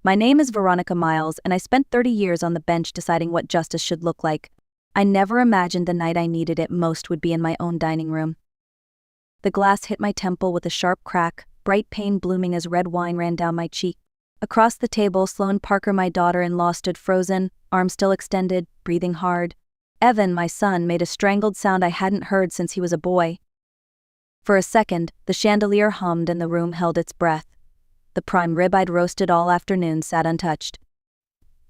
My name is Veronica Miles, and I spent 30 years on the bench deciding what justice should look like. I never imagined the night I needed it most would be in my own dining room. The glass hit my temple with a sharp crack, bright pain blooming as red wine ran down my cheek. Across the table, Sloane Parker, my daughter-in-law, stood frozen, arms still extended, breathing hard. Evan, my son, made a strangled sound I hadn't heard since he was a boy. For a second, the chandelier hummed and the room held its breath. The prime rib I'd roasted all afternoon sat untouched.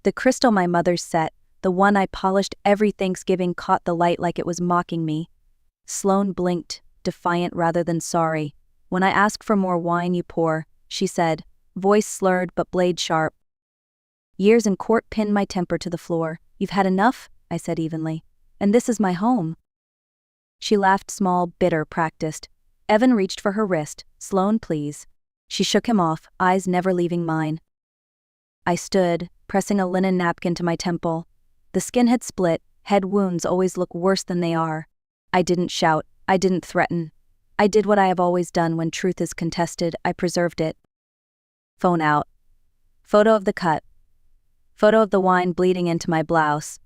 The crystal my mother set, the one I polished every Thanksgiving, caught the light like it was mocking me. Sloane blinked, defiant rather than sorry. "When I ask for more wine you pour," she said, voice slurred but blade sharp. Years in court pinned my temper to the floor. "You've had enough," I said evenly. "And this is my home." She laughed, small, bitter, practiced. Evan reached for her wrist. "Sloane, please." She shook him off, eyes never leaving mine. I stood, pressing a linen napkin to my temple. The skin had split. Head wounds always look worse than they are. I didn't shout. I didn't threaten. I did what I have always done when truth is contested. I preserved it. Phone out. Photo of the cut. Photo of the wine bleeding into my blouse.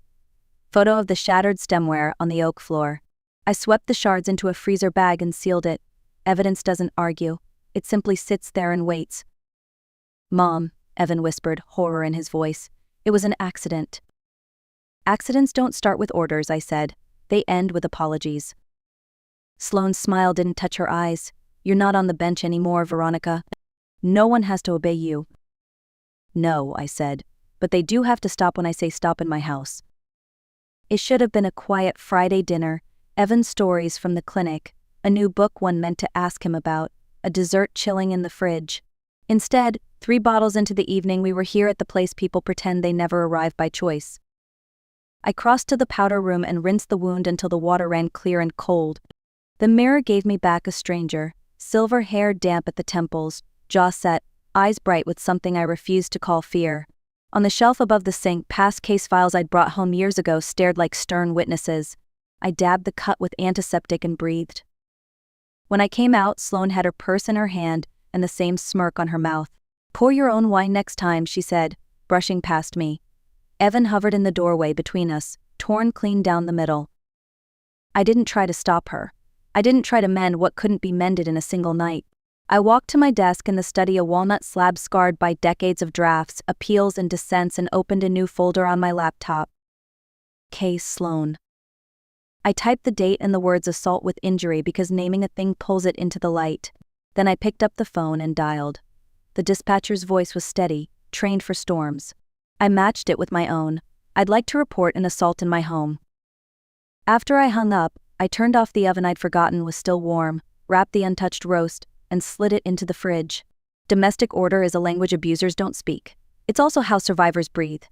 Photo of the shattered stemware on the oak floor. I swept the shards into a freezer bag and sealed it. Evidence doesn't argue. It simply sits there and waits. "Mom," Evan whispered, horror in his voice. "It was an accident." "Accidents don't start with orders," I said. "They end with apologies." Sloane's smile didn't touch her eyes. "You're not on the bench anymore, Veronica. No one has to obey you." "No," I said, "but they do have to stop when I say stop in my house." It should have been a quiet Friday dinner, Evan's stories from the clinic, a new book one meant to ask him about, a dessert chilling in the fridge. Instead, 3 bottles into the evening, we were here at the place people pretend they never arrive by choice. I crossed to the powder room and rinsed the wound until the water ran clear and cold. The mirror gave me back a stranger, silver hair damp at the temples, jaw set, eyes bright with something I refused to call fear. On the shelf above the sink, past case files I'd brought home years ago stared like stern witnesses. I dabbed the cut with antiseptic and breathed. When I came out, Sloane had her purse in her hand and the same smirk on her mouth. "Pour your own wine next time," she said, brushing past me. Evan hovered in the doorway between us, torn clean down the middle. I didn't try to stop her. I didn't try to mend what couldn't be mended in a single night. I walked to my desk in the study, a walnut slab scarred by decades of drafts, appeals and dissents, and opened a new folder on my laptop. Case Sloane. I typed the date and the words "assault with injury" because naming a thing pulls it into the light. Then I picked up the phone and dialed. The dispatcher's voice was steady, trained for storms. I matched it with my own. "I'd like to report an assault in my home." After I hung up, I turned off the oven I'd forgotten was still warm, wrapped the untouched roast, and slid it into the fridge. Domestic order is a language abusers don't speak. It's also how survivors breathe.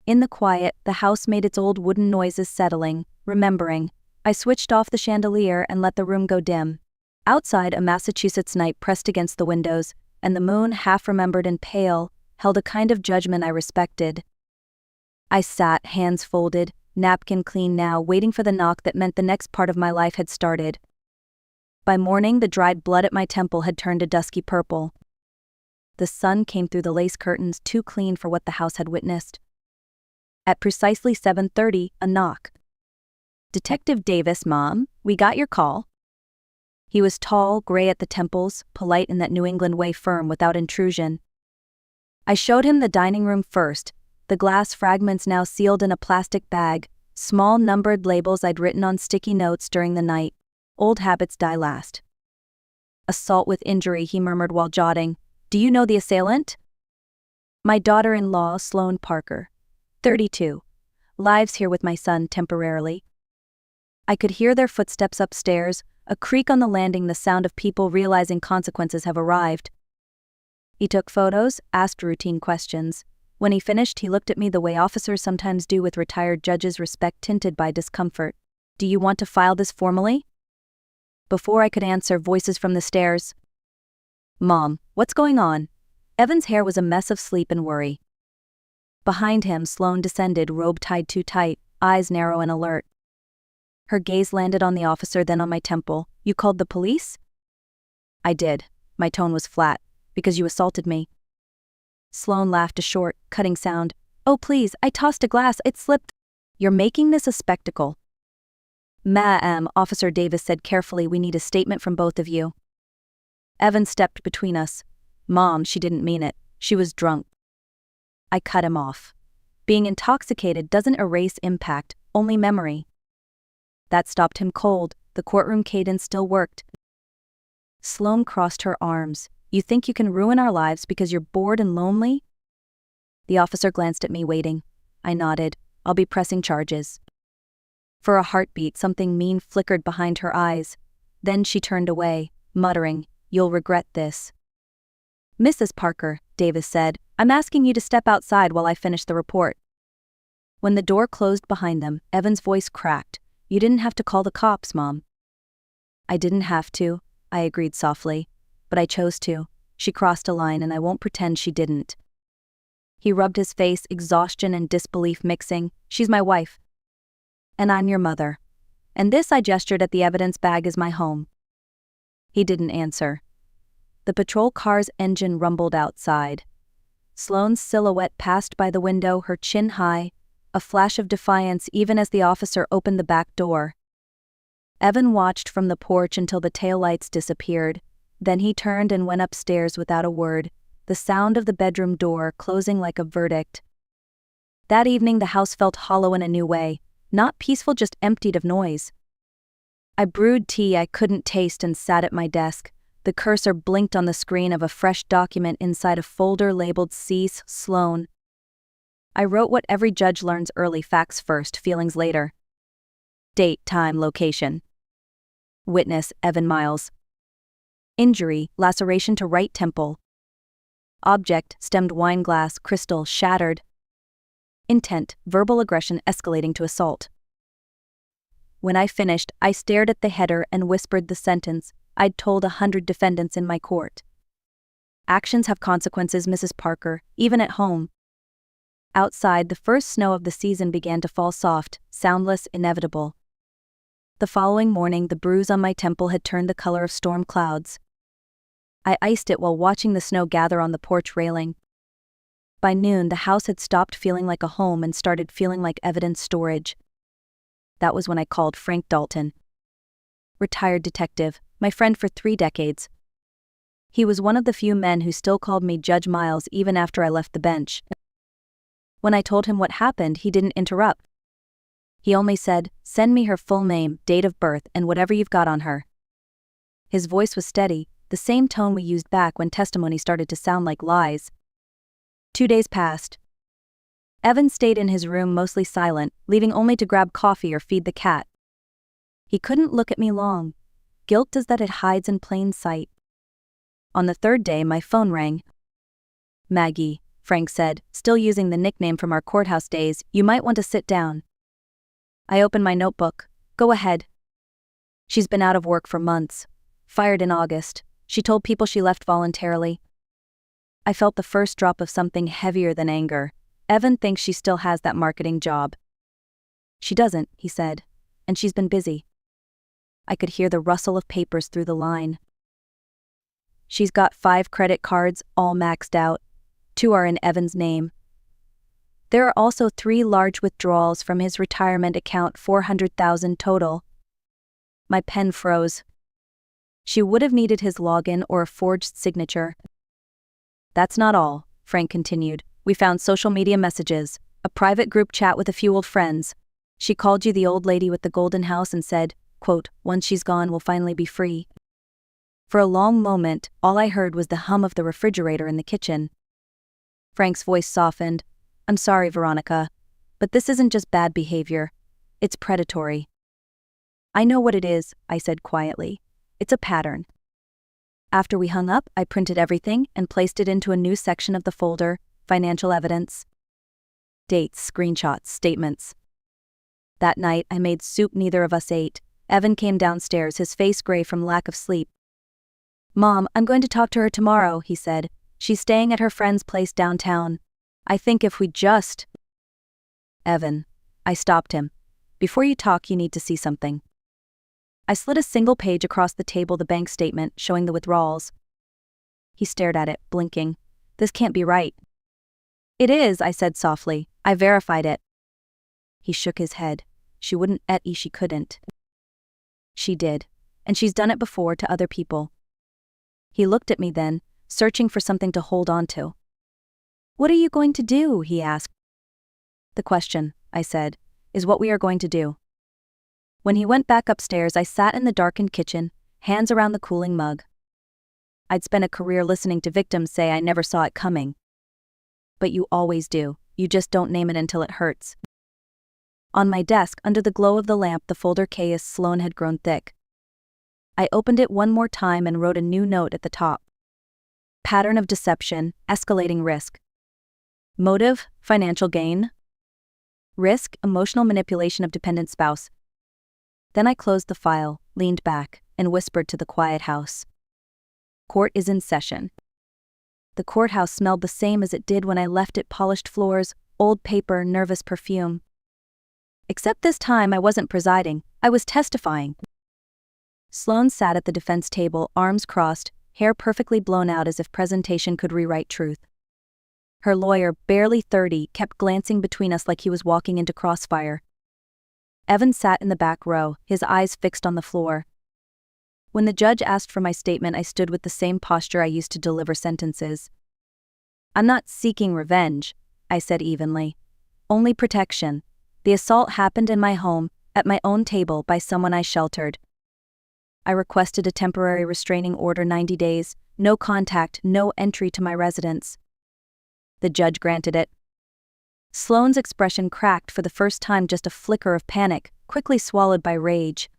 In the quiet, the house made its old wooden noises, settling, remembering. I switched off the chandelier and let the room go dim. Outside, a Massachusetts night pressed against the windows, and the moon, half-remembered and pale, held a kind of judgment I respected. I sat, hands folded, napkin clean now, waiting for the knock that meant the next part of my life had started. By morning, the dried blood at my temple had turned a dusky purple. The sun came through the lace curtains, too clean for what the house had witnessed. At precisely 7:30, a knock. "Detective Davis, Mom, we got your call." He was tall, gray at the temples, polite in that New England way, firm without intrusion. I showed him the dining room first, the glass fragments now sealed in a plastic bag, small numbered labels I'd written on sticky notes during the night. Old habits die last. "Assault with injury," he murmured while jotting. "Do you know the assailant?" "My daughter-in-law, Sloane Parker. 32. Lives here with my son temporarily." I could hear their footsteps upstairs, a creak on the landing, the sound of people realizing consequences have arrived. He took photos, asked routine questions. When he finished, he looked at me the way officers sometimes do with retired judges, respect tinted by discomfort. "Do you want to file this formally?" Before I could answer, voices from the stairs. "Mom, what's going on?" Evan's hair was a mess of sleep and worry. Behind him, Sloane descended, robe tied too tight, eyes narrow and alert. Her gaze landed on the officer, then on my temple. "You called the police?" "I did." My tone was flat. "Because you assaulted me." Sloane laughed a short, cutting sound. Oh please, I tossed a glass, it slipped. You're making this a spectacle. Ma'am, Officer Davis said carefully, we need a statement from both of you. Evan stepped between us. Mom, she didn't mean it. She was drunk. I cut him off. Being intoxicated doesn't erase impact, only memory. That stopped him cold. The courtroom cadence still worked. Sloane crossed her arms. You think you can ruin our lives because you're bored and lonely? The officer glanced at me, waiting. I nodded. I'll be pressing charges. For a heartbeat, something mean flickered behind her eyes. Then she turned away, muttering, You'll regret this. Mrs. Parker, Davis said, I'm asking you to step outside while I finish the report. When the door closed behind them, Evan's voice cracked. You didn't have to call the cops, Mom. I didn't have to, I agreed softly. But I chose to. She crossed a line and I won't pretend she didn't. He rubbed his face, exhaustion and disbelief mixing. She's my wife. And I'm your mother. And this, I gestured at the evidence bag, is my home. He didn't answer. The patrol car's engine rumbled outside. Sloane's silhouette passed by the window, her chin high, a flash of defiance even as the officer opened the back door. Evan watched from the porch until the taillights disappeared. Then he turned and went upstairs without a word, the sound of the bedroom door closing like a verdict. That evening the house felt hollow in a new way, not peaceful, just emptied of noise. I brewed tea I couldn't taste and sat at my desk. The cursor blinked on the screen of a fresh document inside a folder labeled Cease Sloane. I wrote what every judge learns early: facts first, feelings later. Date, time, location. Witness, Evan Miles. Injury, laceration to right temple. Object, stemmed wine glass, crystal, shattered. Intent, verbal aggression escalating to assault. When I finished, I stared at the header and whispered the sentence I'd told 100 defendants in my court. Actions have consequences, Mrs. Parker, even at home. Outside, the first snow of the season began to fall, soft, soundless, inevitable. The following morning, the bruise on my temple had turned the color of storm clouds. I iced it while watching the snow gather on the porch railing. By noon, the house had stopped feeling like a home and started feeling like evidence storage. That was when I called Frank Dalton. Retired detective, my friend for 3 decades. He was one of the few men who still called me Judge Miles even after I left the bench. When I told him what happened, he didn't interrupt. He only said, send me her full name, date of birth, and whatever you've got on her. His voice was steady, the same tone we used back when testimony started to sound like lies. 2 days passed. Evan stayed in his room mostly silent, leaving only to grab coffee or feed the cat. He couldn't look at me long. Guilt does that, it hides in plain sight. On the 3rd day, my phone rang. Maggie, Frank said, still using the nickname from our courthouse days, you might want to sit down. I opened my notebook. Go ahead. She's been out of work for months. Fired in August. She told people she left voluntarily. I felt the first drop of something heavier than anger. Evan thinks she still has that marketing job. She doesn't, he said, and she's been busy. I could hear the rustle of papers through the line. She's got 5 credit cards, all maxed out. 2 are in Evan's name. There are also 3 large withdrawals from his retirement account, $400,000 total. My pen froze. She would have needed his login or a forged signature. That's not all, Frank continued. We found social media messages, a private group chat with a few old friends. She called you the old lady with the golden house and said, quote, once she's gone, we'll finally be free. For a long moment, all I heard was the hum of the refrigerator in the kitchen. Frank's voice softened. I'm sorry, Veronica, but this isn't just bad behavior. It's predatory. I know what it is, I said quietly. It's a pattern. After we hung up, I printed everything and placed it into a new section of the folder, financial evidence. Dates, screenshots, statements. That night, I made soup neither of us ate. Evan came downstairs, his face gray from lack of sleep. Mom, I'm going to talk to her tomorrow, he said. She's staying at her friend's place downtown. I think if we just... Evan. I stopped him. Before you talk, you need to see something. I slid a single page across the table, the bank statement showing the withdrawals. He stared at it, blinking. This can't be right. It is, I said softly. I verified it. He shook his head. She wouldn't she couldn't. She did. And she's done it before to other people. He looked at me then, searching for something to hold on to. What are you going to do? He asked. The question, I said, is what we are going to do. When he went back upstairs, I sat in the darkened kitchen, hands around the cooling mug. I'd spent a career listening to victims say I never saw it coming. But you always do, you just don't name it until it hurts. On my desk, under the glow of the lamp, the folder Case Sloan had grown thick. I opened it one more time and wrote a new note at the top. Pattern of deception, escalating risk. Motive, financial gain. Risk, emotional manipulation of dependent spouse. Then I closed the file, leaned back, and whispered to the quiet house. Court is in session. The courthouse smelled the same as it did when I left it: polished floors, old paper, nervous perfume. Except this time I wasn't presiding, I was testifying. Sloan sat at the defense table, arms crossed, hair perfectly blown out as if presentation could rewrite truth. Her lawyer, barely 30, kept glancing between us like he was walking into crossfire. Evan sat in the back row, his eyes fixed on the floor. When the judge asked for my statement, I stood with the same posture I used to deliver sentences. I'm not seeking revenge, I said evenly. Only protection. The assault happened in my home, at my own table, by someone I sheltered. I requested a temporary restraining order, 90 days, no contact, no entry to my residence. The judge granted it. Sloan's expression cracked for the first time, just a flicker of panic, quickly swallowed by rage.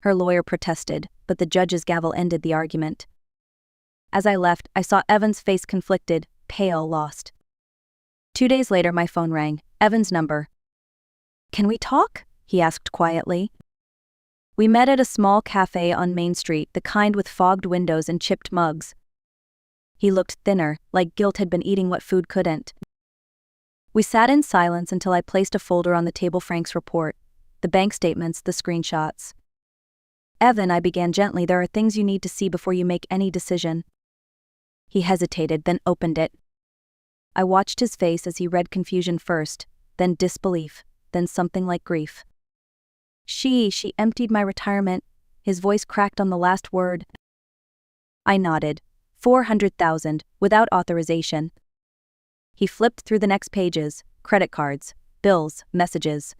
Her lawyer protested, but the judge's gavel ended the argument. As I left, I saw Evan's face, conflicted, pale, lost. 2 days later, my phone rang. Evan's number. Can we talk? He asked quietly. We met at a small cafe on Main Street, the kind with fogged windows and chipped mugs. He looked thinner, like guilt had been eating what food couldn't. We sat in silence until I placed a folder on the table: Frank's report, the bank statements, the screenshots. Evan, I began gently, there are things you need to see before you make any decision. He hesitated, then opened it. I watched his face as he read confusion first, then disbelief, then something like grief. She emptied my retirement. His voice cracked on the last word. I nodded. 400,000, without authorization. He flipped through the next pages: credit cards, bills, messages.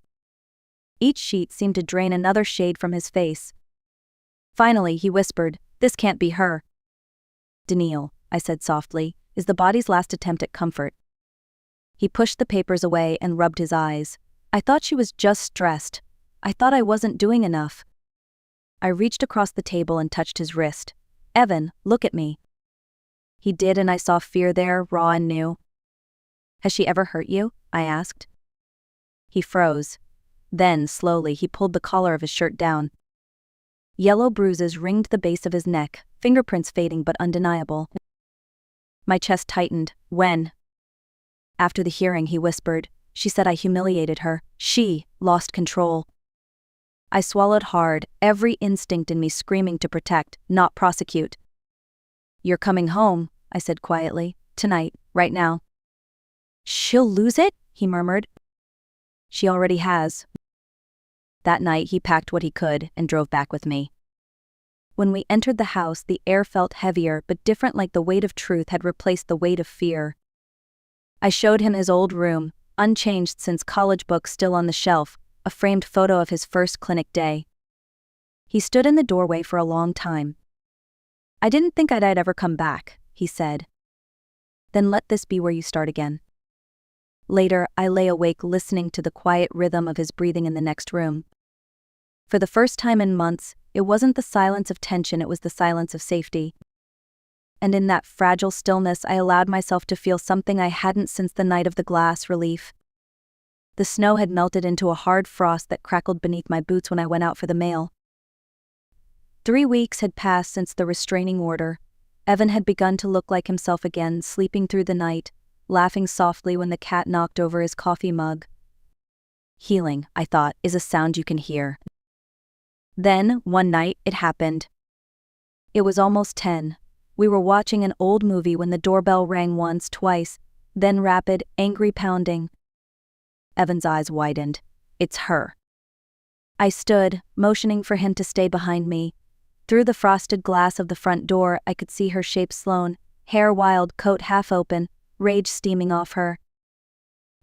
Each sheet seemed to drain another shade from his face. Finally, he whispered, "This can't be her." Danielle, I said softly, is the body's last attempt at comfort. He pushed the papers away and rubbed his eyes. I thought she was just stressed. I thought I wasn't doing enough. I reached across the table and touched his wrist. Evan, look at me. He did, and I saw fear there, raw and new. Has she ever hurt you? I asked. He froze. Then, slowly, he pulled the collar of his shirt down. Yellow bruises ringed the base of his neck, fingerprints fading but undeniable. My chest tightened. When? After the hearing, he whispered. She said I humiliated her. She lost control. I swallowed hard, every instinct in me screaming to protect, not prosecute. You're coming home, I said quietly. Tonight, right now. She'll lose it? He murmured. She already has. That night, he packed what he could and drove back with me. When we entered the house, the air felt heavier but different, like the weight of truth had replaced the weight of fear. I showed him his old room, unchanged since college, books still on the shelf, a framed photo of his first clinic day. He stood in the doorway for a long time. I didn't think I'd ever come back, he said. Then let this be where you start again. Later, I lay awake listening to the quiet rhythm of his breathing in the next room. For the first time in months, it wasn't the silence of tension, it was the silence of safety. And in that fragile stillness, I allowed myself to feel something I hadn't since the night of the glass: relief. The snow had melted into a hard frost that crackled beneath my boots when I went out for the mail. 3 weeks had passed since the restraining order. Evan had begun to look like himself again, sleeping through the night, laughing softly when the cat knocked over his coffee mug. Healing, I thought, is a sound you can hear. Then, one night, it happened. It was almost 10. We were watching an old movie when the doorbell rang once, twice, then rapid, angry pounding. Evan's eyes widened. It's her. I stood, motioning for him to stay behind me. Through the frosted glass of the front door, I could see her shape Sloane, hair wild, coat half open, rage steaming off her.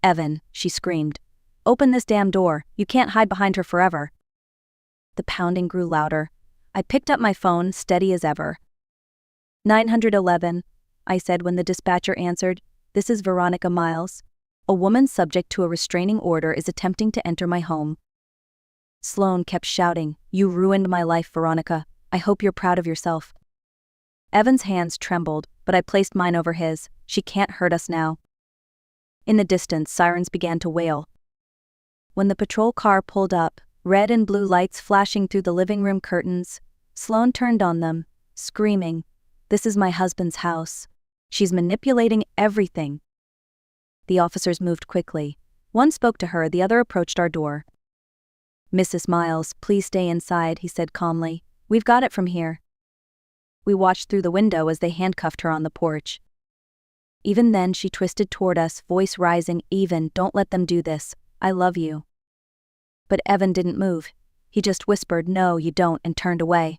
Evan, she screamed. Open this damn door, you can't hide behind her forever. The pounding grew louder. I picked up my phone, steady as ever. 911, I said when the dispatcher answered. This is Veronica Miles. A woman subject to a restraining order is attempting to enter my home. Sloane kept shouting, You ruined my life, Veronica. I hope you're proud of yourself. Evan's hands trembled, but I placed mine over his. She can't hurt us now. In the distance, sirens began to wail. When the patrol car pulled up, red and blue lights flashing through the living room curtains, Sloane turned on them, screaming, This is my husband's house. She's manipulating everything. The officers moved quickly. One spoke to her, the other approached our door. Mrs. Miles, please stay inside, he said calmly. We've got it from here. We watched through the window as they handcuffed her on the porch. Even then she twisted toward us, voice rising, Evan, don't let them do this. I love you. But Evan didn't move. He just whispered, No, you don't, and turned away.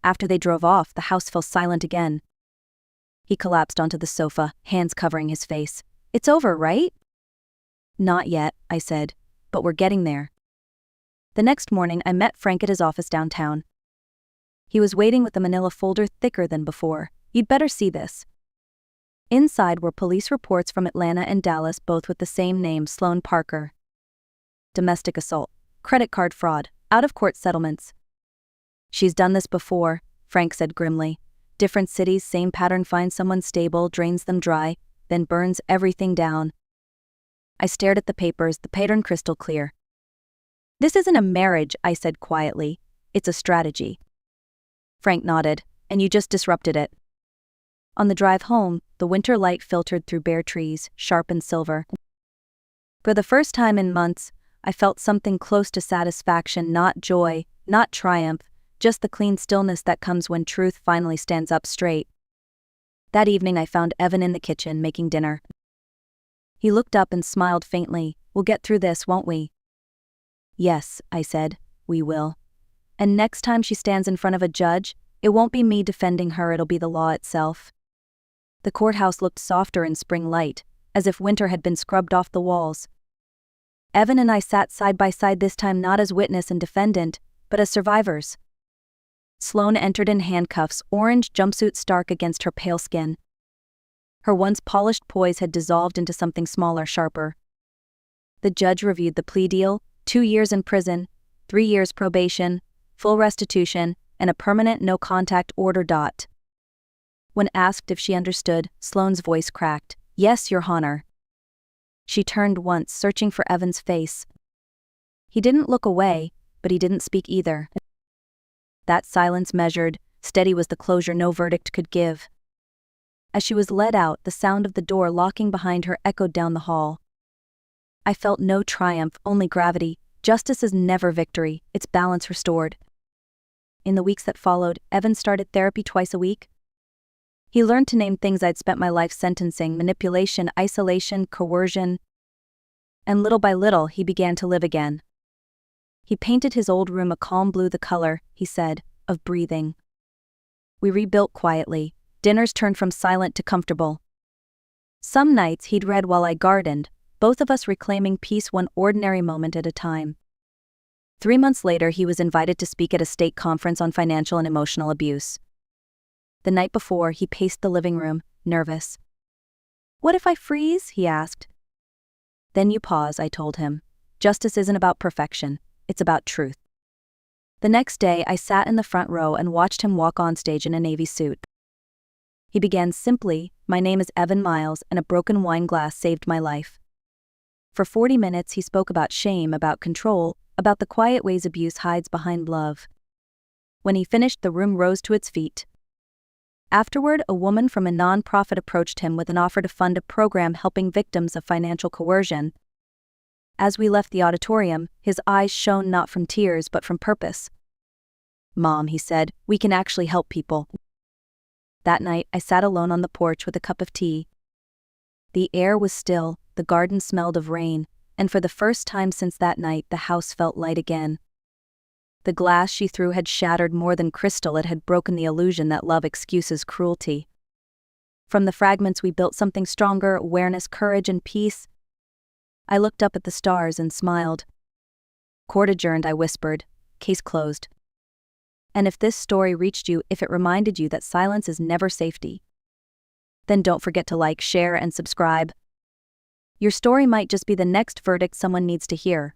After they drove off, the house fell silent again. He collapsed onto the sofa, hands covering his face. It's over, right? Not yet, I said, but we're getting there. The next morning, I met Frank at his office downtown. He was waiting with a manila folder thicker than before. You'd better see this. Inside were police reports from Atlanta and Dallas, both with the same name, Sloane Parker. Domestic assault, credit card fraud, out-of-court settlements. She's done this before, Frank said grimly. Different cities, same pattern, finds someone stable, drains them dry, then burns everything down. I stared at the papers, the pattern crystal clear. This isn't a marriage, I said quietly. It's a strategy. Frank nodded. And you just disrupted it. On the drive home, the winter light filtered through bare trees, sharp and silver. For the first time in months, I felt something close to satisfaction, not joy, not triumph, just the clean stillness that comes when truth finally stands up straight. That evening I found Evan in the kitchen making dinner. He looked up and smiled faintly. We'll get through this, won't we? Yes, I said, we will. And next time she stands in front of a judge, it won't be me defending her, it'll be the law itself. The courthouse looked softer in spring light, as if winter had been scrubbed off the walls. Evan and I sat side by side, this time not as witness and defendant, but as survivors. Sloane entered in handcuffs, orange jumpsuit stark against her pale skin. Her once polished poise had dissolved into something smaller, sharper. The judge reviewed the plea deal, 2 years in prison, 3 years probation, full restitution, and a permanent no-contact order. When asked if she understood, Sloane's voice cracked. Yes, Your Honor. She turned once, searching for Evan's face. He didn't look away, but he didn't speak either. That silence measured, steady was the closure no verdict could give. As she was led out, the sound of the door locking behind her echoed down the hall. I felt no triumph, only gravity. Justice is never victory, its balance restored. In the weeks that followed, Evan started therapy twice a week. He learned to name things I'd spent my life sentencing: manipulation, isolation, coercion. And little by little, he began to live again. He painted his old room a calm blue, the color, he said, of breathing. We rebuilt quietly. Dinners turned from silent to comfortable. Some nights he'd read while I gardened, both of us reclaiming peace one ordinary moment at a time. 3 months later, he was invited to speak at a state conference on financial and emotional abuse. The night before, he paced the living room, nervous. What if I freeze? He asked. Then you pause, I told him. Justice isn't about perfection, it's about truth. The next day, I sat in the front row and watched him walk on stage in a navy suit. He began simply, My name is Evan Miles, and a broken wine glass saved my life. For 40 minutes, he spoke about shame, about control, about the quiet ways abuse hides behind love. When he finished, the room rose to its feet. Afterward, a woman from a nonprofit approached him with an offer to fund a program helping victims of financial coercion. As we left the auditorium, his eyes shone not from tears but from purpose. Mom, he said, we can actually help people. That night, I sat alone on the porch with a cup of tea. The air was still, the garden smelled of rain, and for the first time since that night the house felt light again. The glass she threw had shattered more than crystal, it had broken the illusion that love excuses cruelty. From the fragments we built something stronger, awareness, courage, and peace. I looked up at the stars and smiled. Court adjourned, I whispered. Case closed. And if this story reached you, if it reminded you that silence is never safety, then don't forget to like, share, and subscribe. Your story might just be the next verdict someone needs to hear.